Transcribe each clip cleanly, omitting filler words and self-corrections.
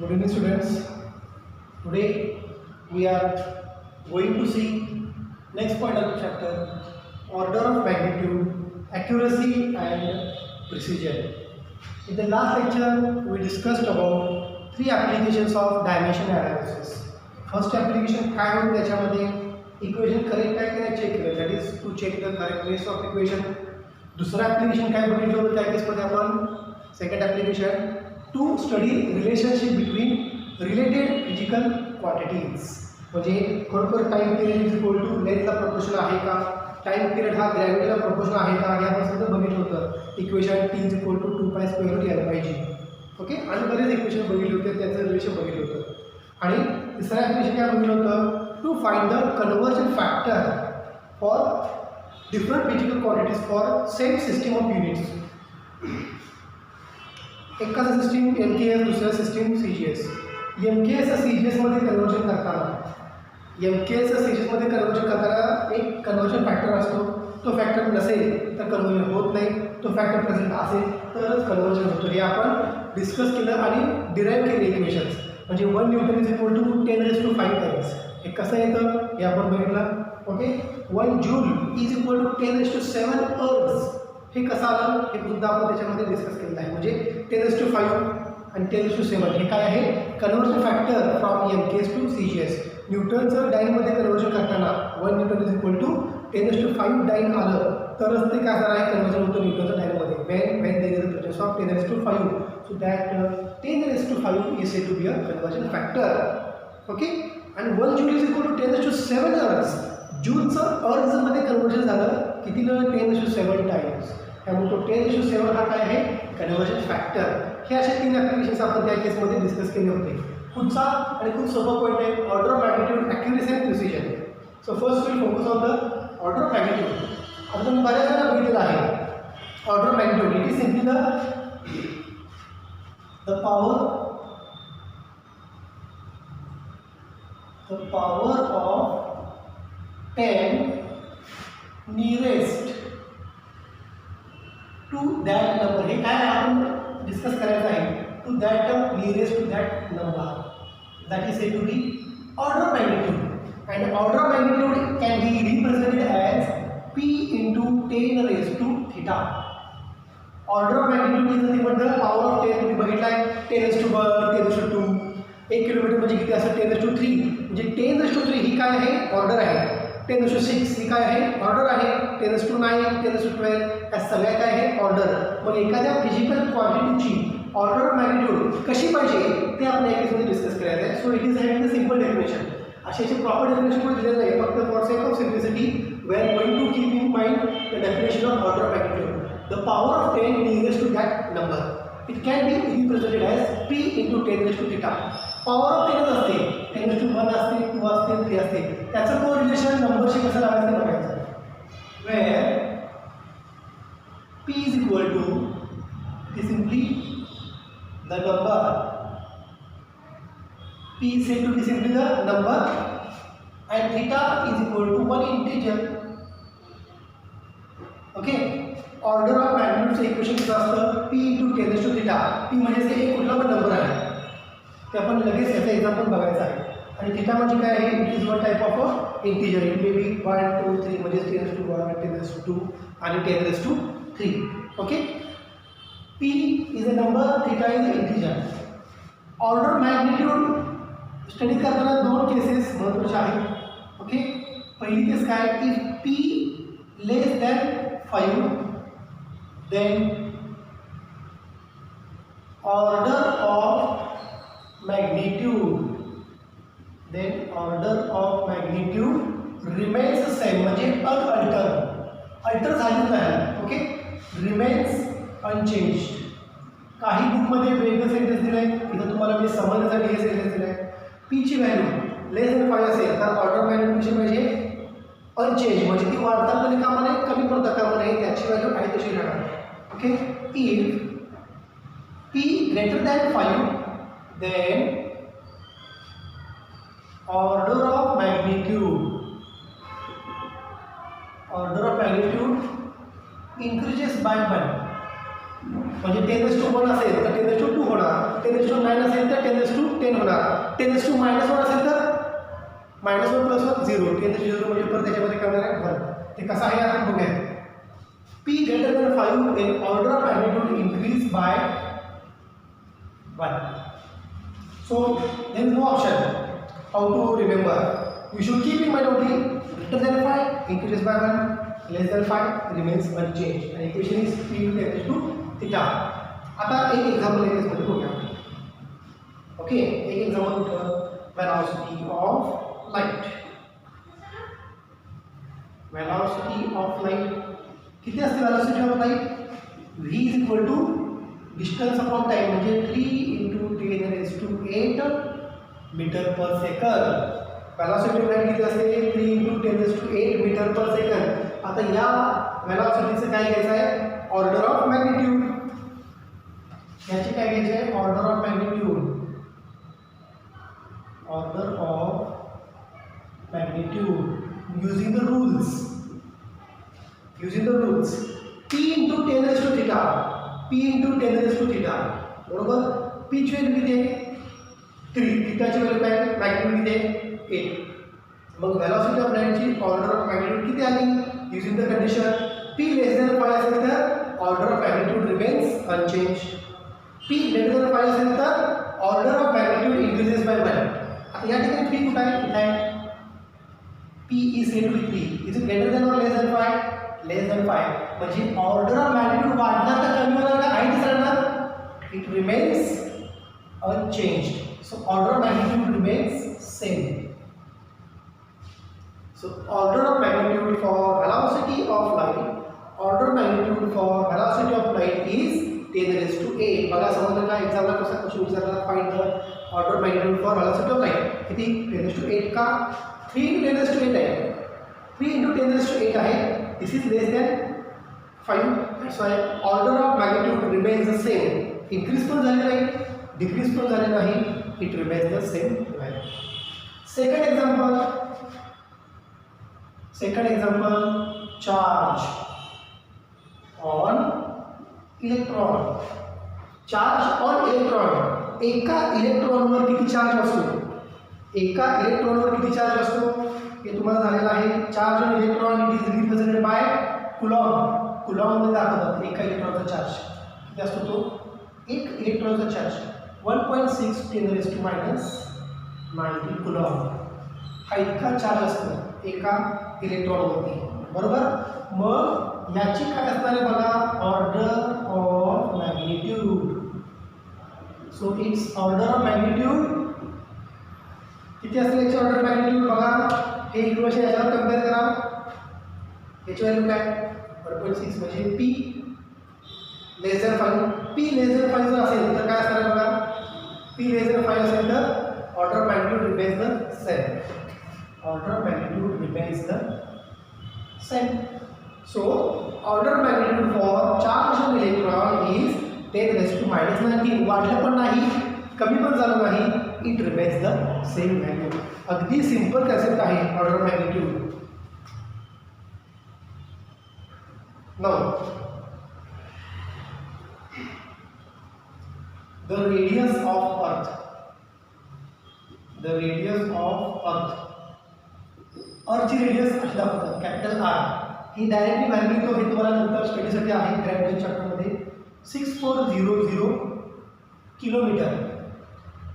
Good evening, students. Today we are going to see next point of the chapter: order of magnitude, accuracy, and precision. In the last lecture, we discussed about three applications of dimension analysis. First application काय होतं त्याच्यामध्ये equation correct आहे की नाही check केलं, that is to check the correctness of equation. दुसरं application काय बघितलं होतं त्या केसमध्ये आपण second application to study relationship between related physical quantities. म्हणजे खरोखर time period is equal to लेंथला प्रोपोर्शनल आहे का, टाईम पिरियड हा ग्रॅव्हिटीला प्रोपोर्शनल आहे का, हे आपण सगळं बघितलं होतं. Equation T is equal to 2 square root यायला पाहिजे. ओके, आणि बरेच इक्वेशन बघितले होते, त्याचं रिलेशन बघितलं होतं. आणि तिसरं ॲप्लिकेशन काय बघितलं होतं, to find the conversion factor for different physical quantities for same system of units. एकाचं सिस्टीम एम के एस, दुसरं system C G S. M K S C G एसमध्ये कन्वर्जन करताना कन्वर्जन करताना एक कन्वर्जन फॅक्टर असतो. तो factor नसेल तर कन्वर्जन होत नाही, तो फॅक्टर प्रेझेंट असेल तरच कन्वर्जन होतं. हे आपण डिस्कस केलं आणि डिराईव्ह केले इक्वेशन्स. म्हणजे 1 newton is equal to 10⁵ times. हे कसं येतं हे आपण बघितलं. Okay, 1 joule is equal to 10⁷ ergs. हे कसं आलं हे सुद्धा आपण त्याच्यामध्ये डिस्कस केलेलं आहे. म्हणजे 10⁵ आणि 10⁷ हे काय आहे, conversion factor from M K S to C G S. न्यूटनचं डाईनमध्ये कन्वर्जन करताना 1 newton is equal to 10⁵ dyne आलं तरच ते काय असणार आहे, कन्वर्जन होतं न्यूटनचं डाईनमध्ये. when there is a presence of 10⁵, so that 10⁵ is said to be a conversion factor. Okay, and 1 joule is equal to 10⁷ अर्ब्स. जूलचं अर्ब्समध्ये conversion झालं कितीनं, 10⁷ टाइम्स. त्यामुळे तो 10⁷ हा काय आहे, कन्वर्जन फॅक्टर. हे असे 3 ॲप्लिकेशन्स आपण त्या केसमध्ये डिस्कस केले होते. पुढचा आणि खूप सोपा पॉईंट आहे order of magnitude, accuracy and precision. So first will focus on the order of magnitude. आपण बऱ्याच वेळा बघितलेलं आहे order of magnitude. It is simply the power of 10 nearest to that number. हे काय आपण डिस्कस करायचं आहे, to that nearest to that number, that is said to be order of magnitude. And order of magnitude can be represented as p into 10⁻⁴. Order of magnitude is nothing but the power of 10. तुम्ही बघितलं आहे 10⁻1, 10⁻2. 1 kilometre म्हणजे किती असं 10⁻3. म्हणजे 10⁻3 ही काय आहे, order आहे. 10⁻6 ही काय आहे, ऑर्डर आहे. 10⁻9, 10⁻12 या सगळ्या काय आहे, ऑर्डर. मग एखाद्या फिजिकल क्वांटिटीची ऑर्डर ऑफ मॅग्निट्यूड कशी पाहिजे ते आपण या केसमध्ये डिस्कस करायचं आहे. So it is having the simple definition. अशी प्रॉपर डेफिनेशन पण दिलेलं आहे, फक्त for sake of simplicity we are going to keep in mind the definition of order of magnitude. The power of 10 nearest to that number, it can be represented as p into 10⁻⁴. Power of 10 असते, 10⁻1 असते, 2 असते, 3 असते. त्याचं correlation नंबरशी कसं लावायचं ते बघायचं. where p is equal to, it is simply the number, p is said to be simply the number and theta is equal to 1 integer. Okay, order of मॅग्निट्यूडचं इक्वेशन कसं असतं, p into 10⁻⁴. p म्हणजे ते एक कुठला पण number आहे ते आपण लगेच याचा एक्झाम्पल बघायचं आहे. आणि थिटा म्हणजे काय आहे, it is one type of integer. It may be 1, 2, 3 म्हणजे 10⁻1, 10⁻2 आणि 10⁻3. Okay, p is a number, theta is a integer. Order magnitude study करताना 2 केसेस महत्त्वाचे आहेत. ओके, पहिली केस काय, if p less than 5 then order of magnitude remains the same. म्हणजे alter झालीच नाही. Okay, remains unchanged. काही बुकमध्ये वेगळं सेंटेन्स दिलं आहे, इथं तुम्हाला मी समजण्यासाठी हे सेंटेन्स दिलं आहे. p ची व्हॅल्यू लेस दॅन 5 असेल तर ऑर्डर मॅग्निट्यूड कशी पाहिजे, अनचेंज. म्हणजे ती वाढता पण कामा नाही, कमी पडता कामा नाही, त्याची व्हॅल्यू आहे तशी राहणार. Okay, if p greater than 5 then order of magnitude increases by 1. म्हणजे 10⁻1 असेल तर 10⁻2 होणार, 10⁻9 असेल तर 10⁻ 10 होणार. 10⁻1 असेल तर -1 + 1 0. 10⁻0 म्हणजे परत त्याच्यामध्ये काय होणार आहे 1. ते कसं आहे आपण बघूया. p greater than 5 in order of magnitude increase by 1. So there is no option how to remember. You should keep in mind only greater than 5 increases by 1, less than 5 remains unchanged. And equation is p equals to theta. आता एक example मध्ये बघूया. Okay, एक example होतं velocity of light. velocity of light किती असते velocity of light? v is equal to distance upon time म्हणजे 3 × 10⁸ metre per second. velocity of light किती असते? 3 × 10⁸ मीटर पर सेकंद. आता या velocityचं काय घ्यायचं आहे? Order of magnitude. याची काय घ्यायची आहे? Order of magnitude. Order of magnitude using the rules. p × 10⁻θ. p × 10⁻θ बरोबर. p ची व्हॅल्यू किती आहे? 3. थीटाची व्हॅल्यू काय आहे? मॅग्निट्यूड किती आहे? 8. मग व्हेलॉसिटी ऑफ लाईटची ऑर्डर ऑफ मॅग्निट्यूड किती आली? युजिंग द कंडिशन p <5 असेल तर order of magnitude remains unchanged. p <5 असेल तर order of magnitude increases by 1. आता या ठिकाणी 3 कुठे आहे? इथे आहे. p is equal to 3. Is it greater than or less than 5? Less than 5. म्हणजे ऑर्डर ऑफ मॅग्निट्यूड वाढणार का कमी होणार का? आहे राहणार. It remains unchanged. So order of magnitude remains same. So order of magnitude for velocity of light, order of magnitude for velocity of light is 10⁸. बघा समजलं का? एक्झामला कसा क्वेश्चन विचारला? Find the order of magnitude for velocity of light. किती? 10⁸ का? 3 × 10⁸ आहे. 3 × 10⁸ आहे. This is less than 5. So order of magnitude remains the same. Increase पण झाले नाही, decrease पण झाले नाही. It remains the same value. Second example, charge on electron. Charge on electron. एका इलेक्ट्रॉनवर किती चार्ज असतो? एका इलेक्ट्रॉनवर किती चार्ज असतो हे तुम्हाला झालेलं आहे. Charge on electron it is represented by coulomb. कुलॉम्बमध्ये दाखवतात एका इलेक्ट्रॉनचा चार्ज किती असतो. तो एक इलेक्ट्रॉनचा चार्ज 1.6 × 10⁻90 कुलॉम्ब. हा इतका चार्ज असतो एका इलेक्ट्रॉनवरती. बरोबर. मग याची काय असणार आहे बघा? Order of magnitude. So it's order of magnitude किती असेल? याची ऑर्डर मॅग्निट्यूड बघा. हे इक्वेशन याच्यावर कम्पेअर करा. याची व्हॅल्यू काय? 1.6 म्हणजे p less than 5. p less than 5 जर असेल तर काय असणार आहे बघा? p लेस दॅन 5 असेल तर order of magnitude remains the same. Order of magnitude remains the same. So order of magnitude for charge on electron is 10⁻⁻19. वाढलं पण नाही, कमी पण झालं नाही. It remains the same value. अगदी सिंपल कन्सेप्ट आहे order of magnitude. Now the radius of earth. The radius of earth. अर्थ ची रेडियस अशी दाखवतात कॅपिटल R. ही डायरेक्टली व्हॅल्यू तो हे तुम्हाला नंतर स्टडीसाठी आहे ग्रॅव्हिटी चॅप्टरमध्ये. 6400 किलोमीटर.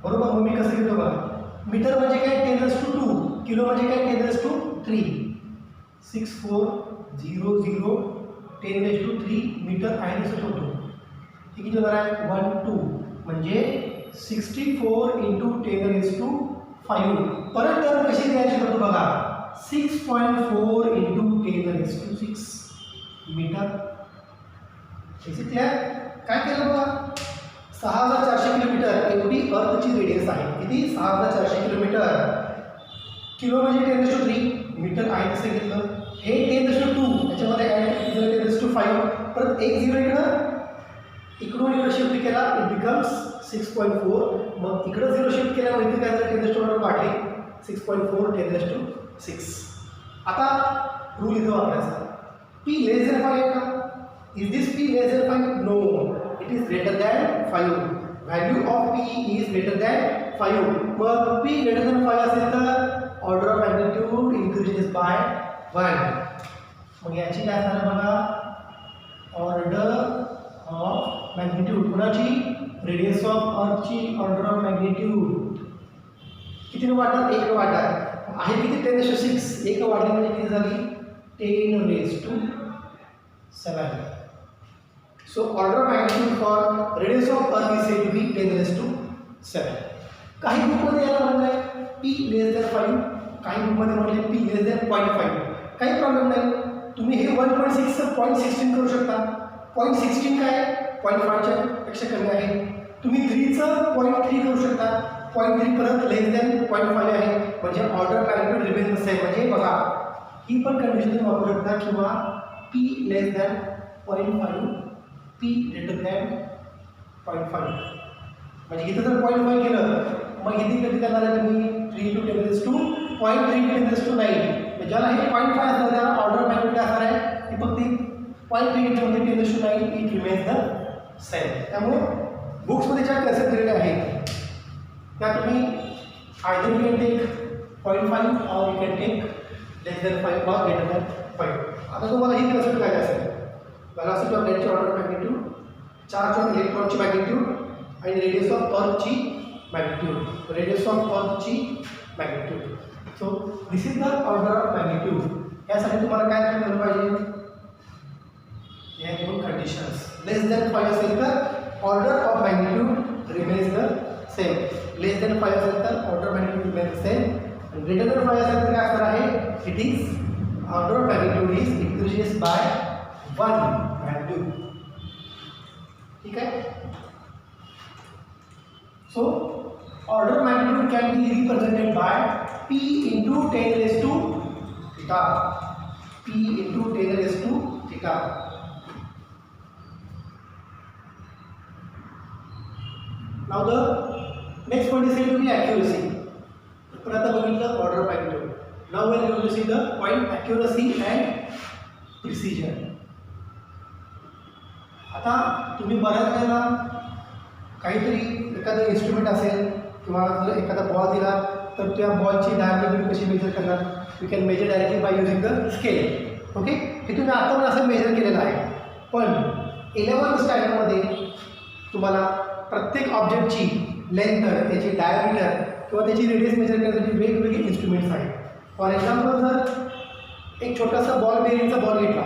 बरोबर. मग मी कसं घेतो बघा? मीटर म्हणजे काय? 10⁻². किलो म्हणजे काय? 10⁻3. 6400 10⁻3 मीटर आहे तसं होतो. हे किती होणार आहे? 1 2 म्हणजे 64 × 10⁻5. परत टर्म कशी द्यायची करतो बघा? 6.4 × 10⁻6 मीटर. क्लिअर? काय केलं बघा? 6400 किलोमीटर एवढी अर्थची रेडियस आहे. किती? 6400 किलोमीटर. किलो म्हणजे 10⁻3 मीटर आहे तसं घेतलं. हे 10⁻2 त्याच्यामध्ये ॲड केलं 10⁻5. परत एक 0 इकडून इकडं शिफ्ट केला. It becomes 6.4. मग इकडं 0 शिफ्ट केल्यामुळे इथे काय झालं? 10⁻1 वाढले. 6.4 10⁻6. आता रूल इथं वापरायचा. p लेस दॅन 5 आहे का? Is this p less than 5? No, it is greater than 5. Value of P is greater than 5. मग पी ग्रेटर दॅन 5 असेल तर order of magnitude increases by 1. मग याची काय झालं बघा, ऑर्डर ऑफ मॅग्निट्यूड कुणाची, रेडियस ऑफ अर्थची ऑर्डर ऑफ मॅग्निट्यूड किती वाढणार, 1 वाढणार आहे. किती 10⁶, 1 वाढली म्हणजे किती झाली 10⁻⁷. So order of magnitude for radius of earth is said to be 10⁻⁷. काही बुकमध्ये याला म्हणलं आहे p less than 5, काही बुकमध्ये म्हटले p less than 0.5. काही प्रॉब्लेम नाही, तुम्ही हे 1.6 चं 0.16 करू शकता. 0.16 काय 0.5च्या पेक्षा कमी आहे. तुम्ही 3 चं 0.3 करू शकता. 0.3 परत लेस दॅन 0.5 आहे म्हणजे ऑर्डर मॅग्निट्यूड रिमेन सेम. म्हणजे बघा ही पण कंडिशन तुम्ही वापरू शकता किंवा p less than 0.5, p greater than 0.5. म्हणजे इथं जर 0.5 केलं मग इथे कधी करणार आहे तुम्ही 3 × 10⁻², 0.3 × 10⁻⁹. ज्याला हे 0.5 असणार त्या ऑर्डर मॅग्निट्यूड असणार आहे हे फक्त 0.3 × 10⁻⁹ इट रिमेन्स द सेम. त्यामुळे बुक्समध्ये ज्या कन्सेप्ट दिलेल्या आहेत त्या तुम्ही either you can take 0.5 or you can take less than 5 or greater than 5. आता तुम्हाला ही कन्सेप्ट काय असेल, velocity of netची ऑर्डर मॅग्निट्यूड, चार्ज ऑफ इलेक्ट्रॉनची मॅग्निट्यूड आणि रेडियस ऑफ अर्थची मॅग्निट्यूड, रेडियस ऑफ अर्थची magnitude. So this is the order of magnitude. यासाठी तुम्हाला काय केलं पाहिजे, या दोन कंडिशन्स. लेस दॅन 5 असेल तर order of magnitude remains the same, less than 5 असेल तर order magnitude remains same, greater than 5 असेल तर काय असणार आहे, it is order of magnitude is increases by 1 value. ठीक आहे. So order magnitude can be represented by p × 10⁻⁴, p × 10⁻⁴. Now the next point is said to be accuracy. पण आता बघितलं order of magnitude. Now we are going to see the point accuracy and precision. आता तुम्ही बऱ्याच वेळेला काहीतरी एखादं instrument असेल किंवा जर एखादा बॉल दिला तर त्या बॉलची डायमीटर कशी मेजर करणार, you can major directly by using the scale. Okay, हे तुम्ही आता पण असं मेजर केलेलं आहे. पण 11th स्टँडर्डमध्ये तुम्हाला प्रत्येक ऑब्जेक्टची लेंथ, त्याची डायमीटर किंवा त्याची रेडियस मेजर करण्यासाठी वेगवेगळे इन्स्ट्रुमेंट्स आहेत. फॉर एक्झाम्पल जर एक छोटासा बॉल बेरिंगचा बॉल घेतला,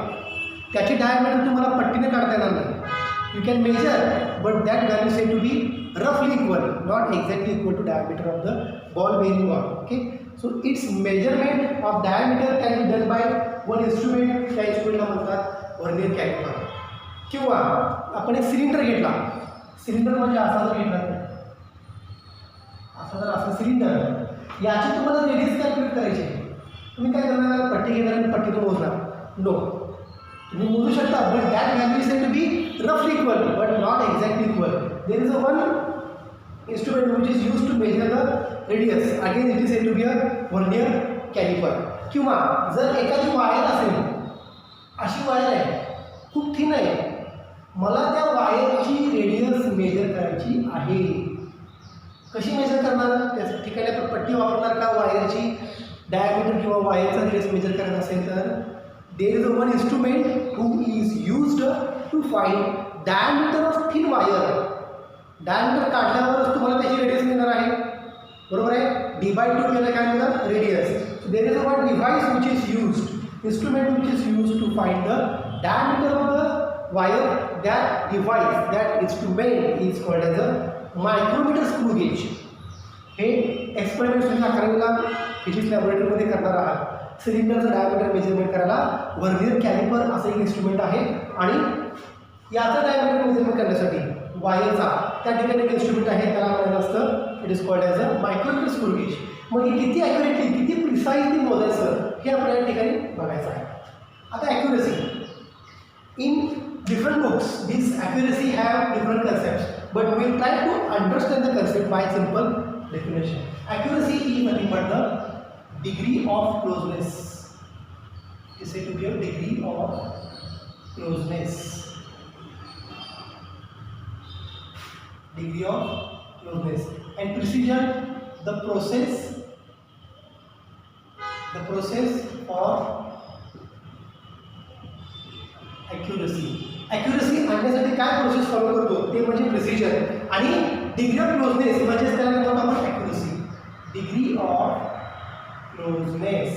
त्याची डायमीटर तुम्हाला पट्टीने काढता येणार नाही. You can measure but that value said to be roughly equal, not exactly equal to diameter of the ball bearing ball. Okay, so its measurement of diameter can be done by one instrument. त्या instrument ला म्हणतात vernier calliper. किंवा आपण एक cylinder घेतला, cylinder म्हणजे असा जर घेतला असा जर असं सिलेंडर, याची तुम्हाला रेडियस कॅल्क्युलेट करायची. तुम्ही काय करणार, पट्टी घेणार आणि पट्टीतून मोजणार. नो, तुम्ही मोजू शकता but that value said to be roughly equal but not exactly equal. There is a one instrument which is used to measure the radius. Again it is said to be a vernier caliper. किंवा जर एखादी wire असेल, अशी wire आहे खूप thin आहे, मला त्या वायरची रेडियस मेजर करायची आहे. कशी मेजर करणार, त्या ठिकाणी आपण पट्टी वापरणार का वायरची डायमीटर किंवा वायरचा रेडियस मेजर करायचा असेल तर there is a one instrument who is used to find diameter of thin wire. Diameter काढल्यावरच तुम्हाला त्याची रेडियस मिळणार आहे, बरोबर आहे. d/2 याला काय मिळणार, radius. So there is a one device which is used, instrument which is used to find the diameter of the wire. That device, that instrument is called as a micrometer screw gauge. हे experiment तुम्ही 11वीला physics लॅबोरेटरीमध्ये करणार आहात. सिलिंडरचं diameter measurement करायला vernier calliper असं एक इन्स्ट्रुमेंट आहे आणि याचं डायमीटर मेजरमेंट करण्यासाठी वायरचा त्या ठिकाणी एक इन्स्ट्रुमेंट आहे, त्याला म्हणायचं असतं it is called as a micrometer screw gauge. मग हे किती ॲक्युरेटली, किती प्रिसाइजली मोजायचं हे आपल्याला या ठिकाणी बघायचं आहे. आता accuracy in different books this accuracy have different concepts but we try to understand the concept by simple definition. Accuracy is nothing but the degree of closeness. Is said to be a degree of closeness. degree of closeness. And precision, the process for accuracy. accuracy आणण्यासाठी काय process follow करतो ते म्हणजे precision, आणि degree of closeness म्हणजे त्याला म्हणतो आपण accuracy. डिग्री ऑफ क्लोजनेस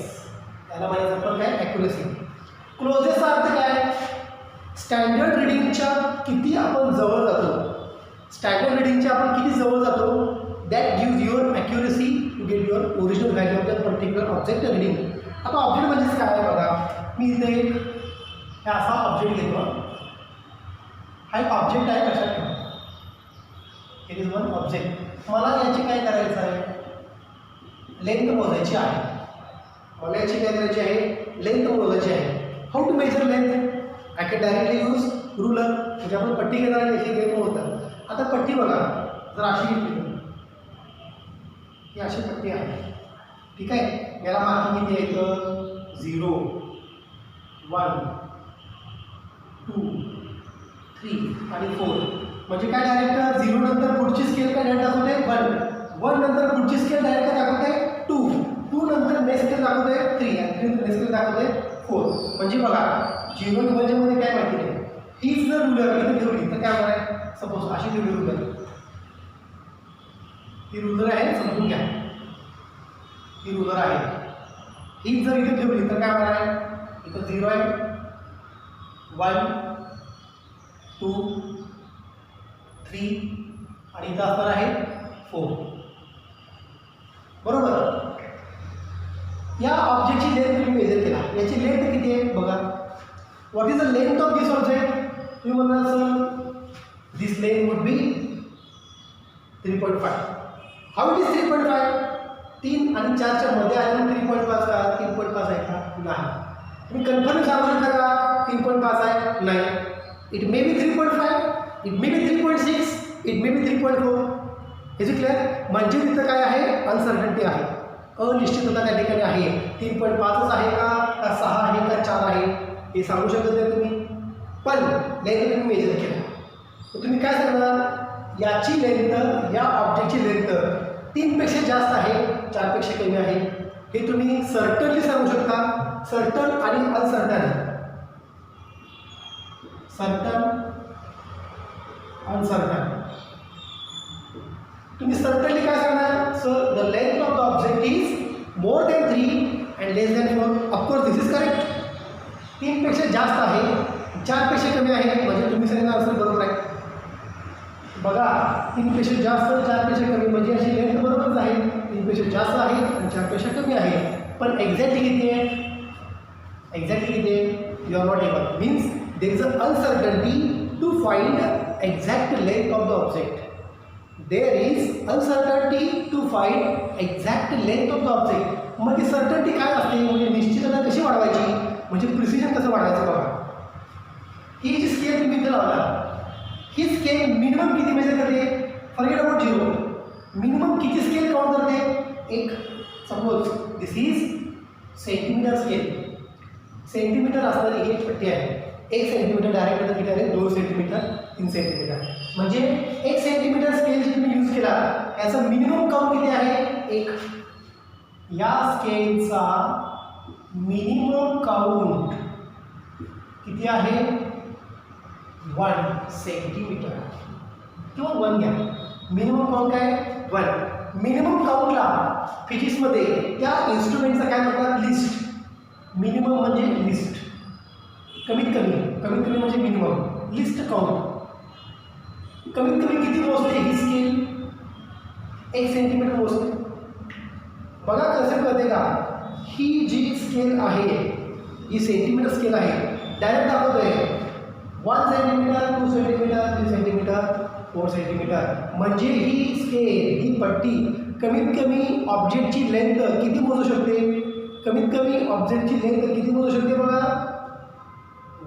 त्याला म्हणायचं आपण काय accuracy. क्लोजनेसचा अर्थ काय, स्टँडर्ड रिडिंगच्या किती आपण जवळ जातो, स्टँडर्ड रिडिंगच्या आपण किती जवळ जातो, that gives your accuracy to get your original value of that particular object reading. आता ऑब्जेक्ट म्हणजेच काय बघा, मी इथे एक असा ऑब्जेक्ट घेतो, हा एक ऑब्जेक्ट आहे, लक्षात ठेवा इट इज वन ऑब्जेक्ट. मला याची काय करायचं आहे, लेंथ मोजायची आहे, मला याची काय करायची आहे, लेंथ मोजायची आहे. How to measure length, I can directly use ruler, म्हणजे आपण पट्टी घेणार आणि याची लेंथ मोजतात. आता पट्टी बघा, जर अशी घेतली ही अशी पट्टी आहे, ठीक आहे, याला मार्किंग किती आहे, 0 1 2 3 आणि 4. म्हणजे काय, डायरेक्ट 0 नंतर पुढची स्केल काय डायरेक्ट दाखवते 1, 1 नंतर पुढची स्केल डायरेक्ट काय दाखवते 2, 2 नंतर नेक्स्ट स्केल दाखवते 3 आणि 3 नंतर नेक्स्ट स्केल दाखवते 4. म्हणजे बघा 0 मध्ये काय माहिती नाही, हीच जर रुलर इथे ठेवली तर काय होणार आहे, सपोज अशी ठेवली रुलर, ही रुलर आहे, समजून घ्या ही रुलर आहे, हीच जर इथे ठेवली तर काय होणार आहे, इथं 0 आहे, 1 2 3 आणि इथं असणार आहे 4. बरोबर. या ऑब्जेक्टची लेंथ तुम्ही मेजर केला, याची लेंथ किती आहे बघा, what is the length of this object, तुम्ही म्हणणार sir this length would be 3.5. How it is 3.5, 3 आणि 4च्या मध्ये आल्यानंतर 3.5 का, 3.5 आहे का, नाही. तुम्ही कन्फर्म सांगू शकता का 3.5 आहे, नाही. It may be 3.5, it may be 3.6, it may be 3.4. Is it clear? म्हणजे तिथं काय आहे, अनसर्टन्टी आहे, अनिश्चितता त्या ठिकाणी आहे. 3.5च आहे का 6 आहे का 4 आहे हे सांगू शकत नाही तुम्ही, पण लेंथ तुम्ही मेजर केला तर तुम्ही काय सांगणार, याची लेंथ, या ऑब्जेक्टची लेंथ 3 पेक्षा जास्त आहे, 4 पेक्षा कमी आहे, हे तुम्ही सर्टनली सांगू शकता. सर्टन आणि अनसर्टन, सर्टन अनसर्टन. तुम्ही सर्टनली काय सांगणार, sir the length of the object is more than 3 and less than 4. Of course this is correct. 3 पेक्षा जास्त आहे, 4 पेक्षा कमी आहे, म्हणजे तुम्ही सांगितलं आन्सर बरोबर आहे. बघा 3 पेक्षा जास्त 4 पेक्षा कमी म्हणजे अशी लेंथ बरोबरच आहे, 3 पेक्षा जास्त आहे आणि 4 पेक्षा कमी आहे, पण एक्झॅक्टली किती आहे, एक्झॅक्टली किती आहे, you are not able, means there is an uncertainty to find exact length of the object. There is uncertainty to find exact length of the object. मग ती सर्टन्टी काय असते, म्हणजे निश्चितता कशी वाढवायची, म्हणजे प्रिसिजन कसं वाढवायचं बघा. ही जी स्केल तुम्ही इथे लावला, ही स्केल मिनिमम किती मेजर करते, फॉरगेट अबाउट 0, मिनिमम किती स्केल काउंट करते, एक. Suppose this is centimetre scale, centimetre असणारी ही एक पट्टी आहे, 1 सेंटीमीटर डायरेक्ट किती आहे, 2 सेंटीमीटर 3 सेंटीमीटर, म्हणजे 1 सेंटीमीटर स्केल जे तुम्ही यूज केला याचा मिनिमम काउंट किती आहे, 1. या स्केलचा मिनिमम काउंट किती आहे, 1 सेंटीमीटर किंवा 1 घ्या, मिनिमम काउंट काय 1. मिनिमम काउंटला फिजिक्समध्ये त्या इन्स्ट्रुमेंटचा काय म्हणतात, लिस्ट. मिनिमम म्हणजे लिस्ट, कमीत कमी म्हणजे मिनिमम, लिस्ट काउंट. कमीत कमी किती मोजते ही स्केल, 1 सेंटीमीटर मोजते. बघा कसं कळते का, ही जी स्केल आहे ही सेंटीमीटर स्केल आहे, डायरेक्ट दाखवतोय 1 सेंटीमीटर 2 सेंटीमीटर 3 सेंटीमीटर 4 सेंटीमीटर. म्हणजे ही स्केल, ही पट्टी कमीत कमी ऑब्जेक्टची लेंथ किती मोजू शकते, कमीत कमी ऑब्जेक्टची लेंथ किती मोजू शकते बघा,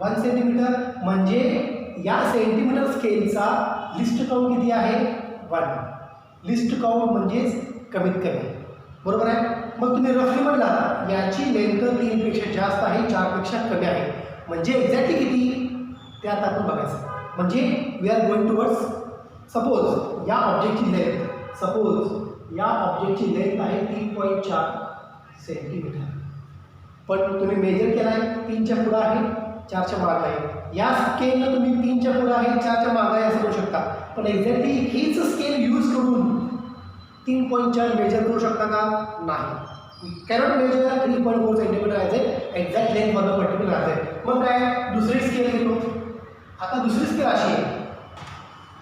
1 सेंटीमीटर. म्हणजे या सेंटीमीटर स्केलचा लिस्ट काउंट किती आहे, 1. लिस्ट काउंट म्हणजेच कमीत कमी, बरोबर आहे. मग तुम्ही रफली म्हणला याची लेंथ 3 पेक्षा जास्त आहे, 4 पेक्षा कमी आहे, म्हणजे एक्झॅक्टली किती ते आता आपण बघायचं. म्हणजे we are going towards, suppose या ऑब्जेक्टची लेंथ, सपोज या ऑब्जेक्टची लेंथ आहे 3.4 सेंटीमीटर, पण तुम्ही मेजर केला आहे 3च्या पुढं आहे 4च्या मागं आहे. या स्केलनं तुम्ही 3च्या पुढं आहे 4च्या मागं आहे असं करू शकता, पण एक्झॅक्टली हीच स्केल यूज करून 3.4 मेजर करू शकता का? नाही. Cannot measure 3.4 centimetre as a exact length for particular आहे. मग काय दुसरी स्केल घेतो. आता दुसरी स्केल अशी आहे,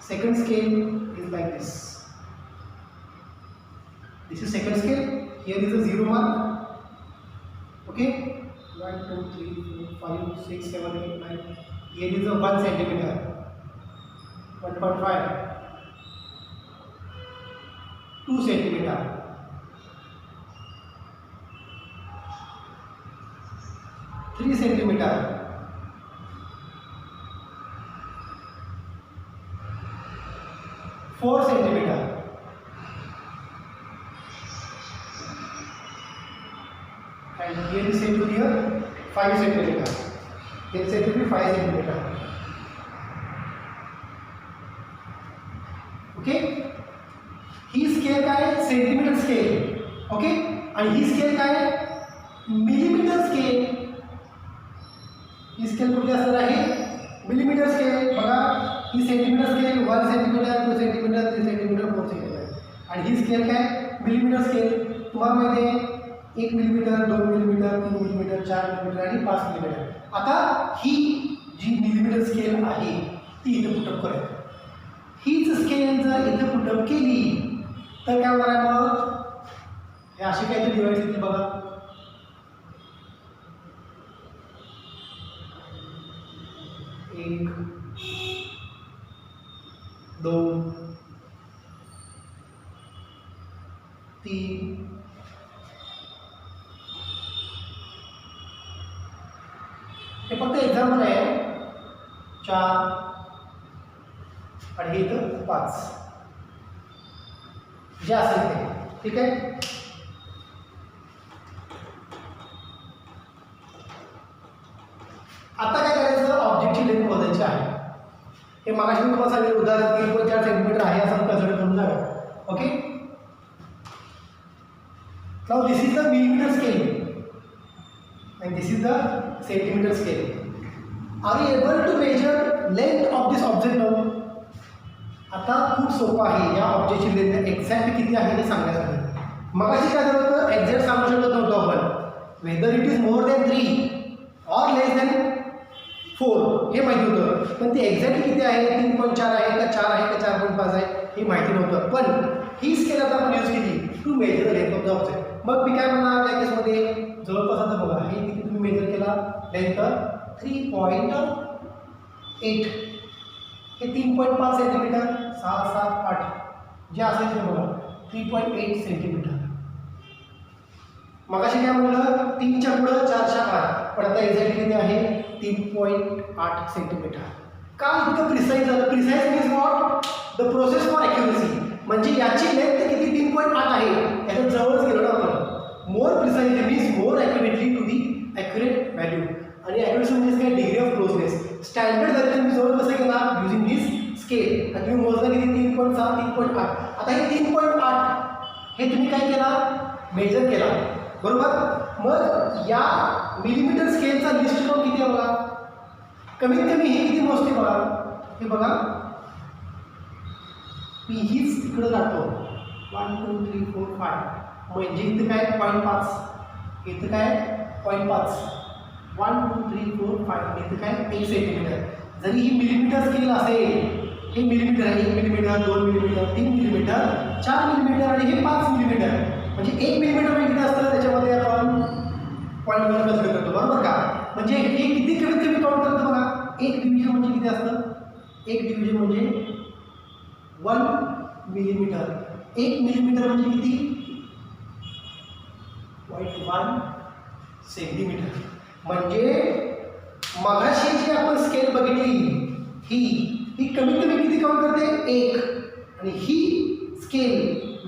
second scale is like this. This is second scale. Here is a 0 mark. Okay, 1 2 3 4 5 6 7 8 9. Here is a 1 centimetre, 1.5, 2 centimetre, 3 centimetre, 4 centimetre, and here is said to be 5 centimetre. Here is said to be 5 centimetre. Okay, ही scale काय? Centimetre scale. Okay, आणि ही scale काय? Millimetre scale. ही scale कुठली असणार आहे? Millimetre scale. बघा, ही centimetre scale 1 centimetre, 2 centimetre, 3 centimetre, 4 centimetre, आणि ही स्केल काय? Millimetre scale. तुम्हाला माहिती आहे 1 मिलीमीटर, 2 मिलीमीटर, 3 मिलीमीटर, 4 मिलीमीटर आणि 5 मिलीमीटर. आता ही जी मिलीमीटर स्केल आहे ती इथं पुटअप करूया. हीच स्केल जर इथं पुटअप केली तर काय होणार आहे? मग हे असे काहीतरी डिवाइस येतील बघा. एक, 2, 3, हे फक्त एक्झाम्पल आहे. 4 आणि हे इथं 5 जे असेल ते. ठीक आहे. आता काय करायचं? ऑब्जेक्टची लेंथ मोजायची आहे. हे मागाशी मी तुम्हाला सांगितलं उदाहरण 3.4 सेंटीमीटर आहे असं कन्सिडर करून जाऊया. Okay, now this is the millimetre scale and this is the centimeter scale. Are you able to measure length of this object now? आता खूप सोपं आहे या ऑब्जेक्टची लेंथ एक्झॅक्ट किती आहे हे सांगण्यासाठी. मगाशी काय झालं होतं? एक्झॅक्ट सांगू शकत नव्हतो आपण. Whether it is more than 3 और लेस दॅन 4 हे माहिती होतं, पण ते एक्झॅक्ट किती आहे? 3.4 आहे का 4 आहे का 4.5 आहे हे माहिती नव्हतं. पण ही स्केल आता आपण यूज केली to measure the length of the object. मग मी काय म्हणणार त्या केसमध्ये जवळपास आता बघा हे किती तुम्ही मेजर केला लेंथ 3.8. हे 3.5 सेंटीमीटर, 6 7 8 जे असेल ते बघा 3.8 सेंटीमीटर. मगाशी काय म्हणलं 3च्या पुढं 4च्या आत, पण आता एक्झॅक्ट किती आहे? 3.8 सेंटीमीटर. का इतकं प्रिसाईज झालं? Precise means what? The process for accuracy. म्हणजे याची लेंथ किती? 3.8 आहे. याच्या जवळच गेलो ना आपण. More precisely means more accurately to the accurate value. आणि ॲक्युरेसी म्हणजे काय? Degree of closeness. Standard value तुम्ही जवळ कसं केला? Using this scale. आणि तुम्ही मोजलं किती? 3.7 3.8. आता हे 3.8 हे तुम्ही काय केला? मेजर केला, बरोबर. मग या मिलीमीटर स्केलचा लिस्ट काउंट किती आहे बघा. कमीत कमी हे किती मोजते बघा. हे बघा मी हीच इकडं जातो 1 2 3 4 5. म्हणजे इथं काय? 0.5. इथं काय? 0.5. 1 2 3 4 5. इथं काय? 1 सेंटीमीटर. जरी ही मिलीमीटर स्केल असेल, हे मिलीमीटर आहे, 1 मिलीमीटर, 2 मिलीमीटर, 3 मिलीमीटर, 4 मिलीमीटर आणि हे 5 मिलीमीटर. म्हणजे 1 मिलीमीटर म्हणजे किती असतं? त्याच्यामध्ये आपण 0.1 कन्सिडर करतो, बरोबर का. म्हणजे हे किती कमीत कमी काउंट करतो बघा. 1 डिव्हिजन म्हणजे किती असतं? 1 डिव्हिजन म्हणजे 1 मिलीमीटर. 1 मिलीमीटर म्हणजे किती? 0.1 सेंटीमीटर. म्हणजे मगाशी जी आपण स्केल बघितली ही कमीत कमी किती काउंट करते? 1. आणि ही स्केल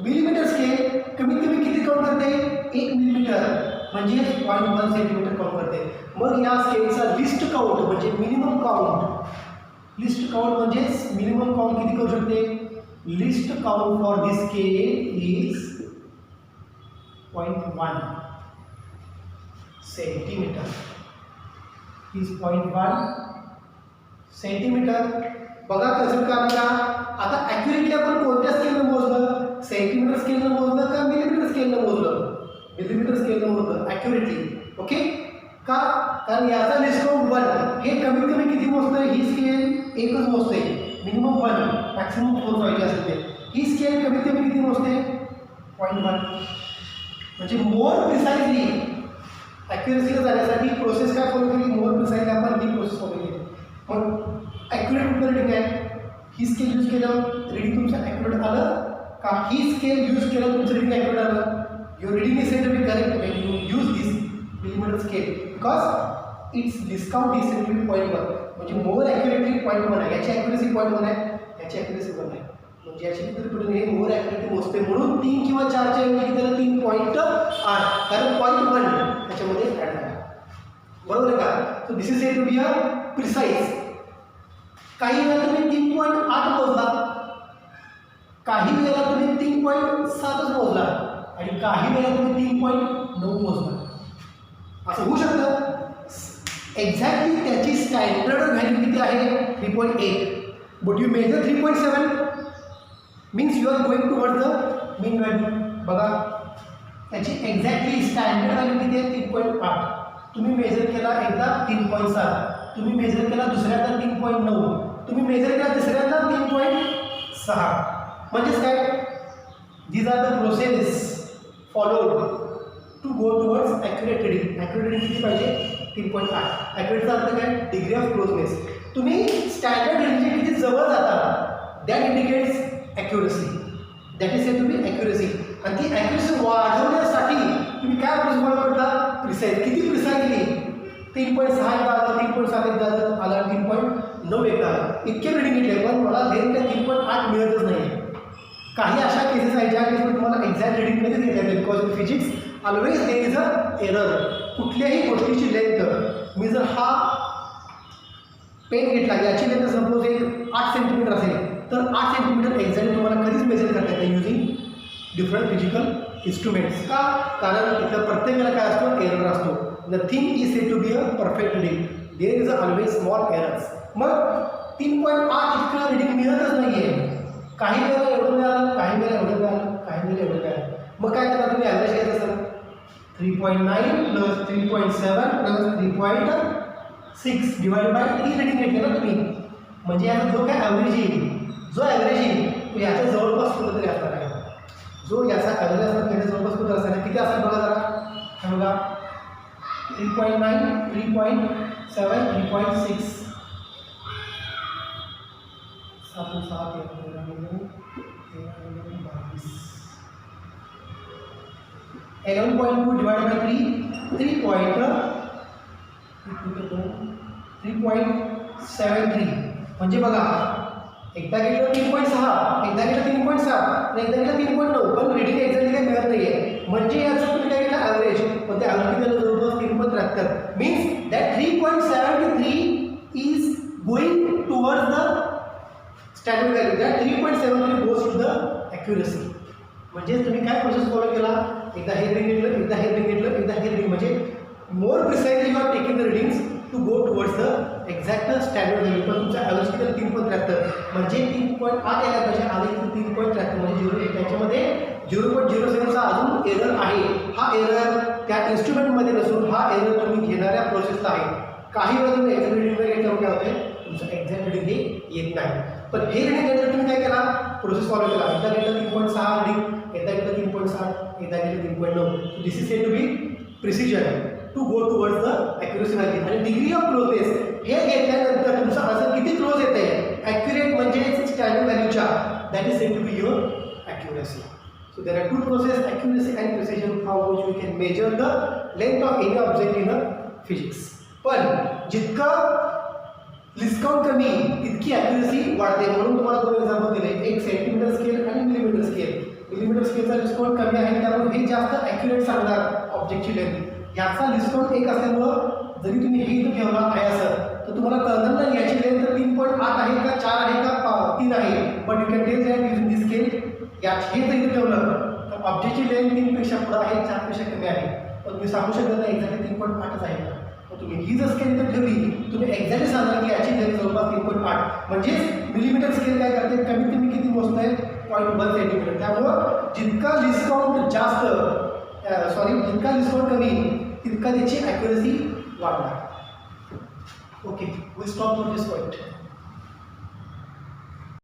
मिलीमीटर स्केल कमीत कमी किती काउंट करते? 1 मिलीमीटर म्हणजे 0.1 सेंटीमीटर काउंट करते. मग या स्केलचा लिस्ट काउंट म्हणजे मिनिमम काउंट. लिस्ट काउंट म्हणजे मिनिमम काउंट किती करू शकते? least count for this scale is 0.1 centimeter. is 0.1 centimetre. बघा कसं काम का. आता ॲक्युरेटली आपण कोणत्या स्केलनं मोजलं, सेंटीमीटर स्केलनं मोजलं का मिलीमीटर स्केलनं मोजलं, मिलीमीटर स्केलनं मोजलं ॲक्युरेटली. ओके का, कारण याचा लिस्ट काउंट 1. हे कमीत कमी किती मोजतंय, ही स्केल एकच मोजते, मिनिमम 1, मॅक्सिमम 4 पाहिजे असेल ते. ही स्केल कमीत कमी किती मोजते, 0.1. म्हणजे मोर प्रिसाइजली ॲक्युरेसीला जाण्यासाठी प्रोसेस काय फॉलो केली, मोर प्रिसाइजली आपण ही प्रोसेस फॉलो केली. मग ॲक्युरेट कुठलं रिडिंग आहे, ही स्केल यूज केलं रिडिंग तुमचं ॲक्युरेट आलं का, ही स्केल यूज केलं तुमचं रिडिंग ॲक्युरेट आलं. Your reading is said to be correct when you use this millimetre scale because its discount is said to be 0.1. म्हणजे मोर ॲक्युरेटली 0.1 आहे, याची ॲक्युरेसी 0.1 आहे, याची ॲक्युरेसी 1 आहे. म्हणजे याची किती पुढे हे मोर ॲक्युरेटली मोजते म्हणून 3 किंवा 4च्या ऐवजी त्याला 3.8 कारण 0.1 त्याच्यामध्ये ॲड आहे. बरोबर आहे का. So this is said to be a precise. काही वेळा तुम्ही 3.8 मोजला, काही वेळेला तुम्ही 3.7 मोजला आणि काही वेळेला तुम्ही 3.9 मोजला. असं होऊ शकतं. एक्झॅक्टली त्याची स्टँडर्ड व्हॅल्यू किती आहे, 3.8. But you measure 3.7 means you are going towards the mean value. बघा त्याची एक्झॅक्टली स्टँडर्ड व्हॅल्यू किती आहे, 3.8. तुम्ही मेजर केला एकदा 3.7, तुम्ही मेजर केला दुसऱ्यांदा 3.9, तुम्ही मेजर केला तिसऱ्यांदा 3.6. म्हणजेच काय, these are the process followed to go towards accurate reading. Accurate reading किती पाहिजे, 3.8. ॲक्युरेटचा अर्थ काय, डिग्री ऑफ क्लोजनेस. तुम्ही स्टँडर्ड रिडिंगच्या किती जवळ जाता that indicates accuracy, that is said to be accuracy. आणि ती ॲक्युरेसी वाढवण्यासाठी तुम्ही काय प्रोसेस फॉलो करता, प्रिसाइज. किती प्रिसाइजली, 3.6 एकदा आलं, 3.7 एकदा आलं, 3.9 एकदा आलं, इतके रिडिंग घेतले. पण मला देन त्या 3.8 मिळतच नाही. काही अशा केसेस आहेत ज्या केसमध्ये तुम्हाला एक्झॅक्ट रिडिंग कधीच घेता येते because in physics always there is a error. कुठल्याही गोष्टीची लेंथ, मी जर हा पेन घेतला याची लेंथ सपोज एक 8 सेंटीमीटर असेल तर 8 सेंटीमीटर एक्झॅक्ट तुम्हाला कधीच मेजर करता येते युजिंग डिफरंट फिजिकल इन्स्ट्रुमेंट्स. का, कारण इथं प्रत्येक वेळेला काय असतो, एरर असतो. Nothing is said to be a perfect reading, there is always small errors. मग 3.8 इतकं रिडिंग मिळतच नाही आहे. काही वेळेला एवढं मिळालं, काही वेळेला एवढं मिळालं, काही वेळेला एवढं मिळालं. मग काय करता तुम्ही, ॲव्हरेज घ्यायचं असेल 3.9 plus 3.7 plus 3.6 divide by 3 reading घेतले ना तुम्ही. म्हणजे याचा जो काय ॲव्हरेज येईल, जो ॲव्हरेज येईल तो याच्या जवळपास कुठं तरी असणार आहे. जो याचा ॲव्हरेज असणार त्याच्या जवळपास कुठं असणार, किती असणार बघा जरा. हे बघा 3.9 3.7 3.6 7 7 11.2 डिवाइड बाय 3.73 म्हणजे बघा एकदा गेलं 3.6, एकदा गेलं 3.7 आणि एकदा गेलं 3.9, पण रिडिंग एक्झॅक्टली काही मिळत नाही आहे. म्हणजे याचं तुम्ही काय केलं ॲव्हरेज, पण ते ॲव्हरेज केलं जवळपास 3.73 means that 3.73 is going towards the standard value, that 3.73 goes to the accuracy. म्हणजे तुम्ही काय प्रोसेस फॉलो केला, एकदा हे रिडिंग घेतलं, एकदा हे रिडिंग घेतलं, एकदा हे रिडिंग. म्हणजे more precisely you are taking the readings to go towards the exact standard value. पण तुमचा ॲव्हरेज किती 3.73 म्हणजे 3.8 यायला पाहिजे, आधी 3.73 म्हणजे त्याच्यामध्ये 0.07चा अजून एरर आहे. हा एरर त्या इन्स्ट्रुमेंटमध्ये नसून हा एरर तुम्ही घेणाऱ्या प्रोसेसला आहे. काही वेळा तुम्ही एक्झॅक्ट रिडिंग घेतल्यावर काय होते, तुमचं एक्झॅक्ट रिडिंग हे येत नाही. पण हे रिडिंग घेतलं तुम्ही काय केला, प्रोसेस फॉलो केला. एकदा घेतलं 3.6 रिडिंग, एकदा घेतलं 3.7, एकदा घेतलं 3.9. This is said to be precision to go towards the accuracy value. आणि डिग्री ऑफ क्लोजनेस हे घेतल्यानंतर तुमचं आन्सर किती क्लोज येते, ॲक्युरेट म्हणजे स्टँडर्ड व्हॅल्यूच्या, that is said to be your accuracy. So there are two processes, accuracy and precision, how which we can measure the length of any object in a physics. पण जितकं list count कमी तितकी accuracy वाढते. म्हणून तुम्हाला 2 example दिले, एक centimetre scale आणि मिलीमीटर स्केल. मिलीमीटर स्केलचा लिस्ट काउंट कमी आहे त्यामुळे हे जास्त ॲक्युरेट सांगणार ऑब्जेक्टची लेंथ. याचा लिस्ट काउंट 1 असल्यामुळं जरी तुम्ही हे इथं ठेवला आहे असं तर तुम्हाला कळणार नाही याची लेंथ 3.8 आहे का 4 आहे का 3 आहे. But you can tell that using this scale हे जर इथे ठेवलं तर ऑब्जेक्टची लेंथ 3 पेक्षा पुढे आहे 4 पेक्षा कमी आहे. पण तुम्ही सांगू शकत नाही एक्झॅक्टली 3.8च आहे का. मग तुम्ही ही जर स्केल इथे ठेवली तुम्ही एक्झॅक्टली सांगा की याची लेंथ जवळपास 3.8 म्हणजेच मिलीमीटर स्केल काय करते कमीत कमी किती मोजताय 0.1 सेंटीमीटर. त्यामुळं जितका डिस्काउंट जास्त जितका डिस्काउंट कमी तितका त्याची ॲक्युरसी वाढणार. Okay we stop for this point.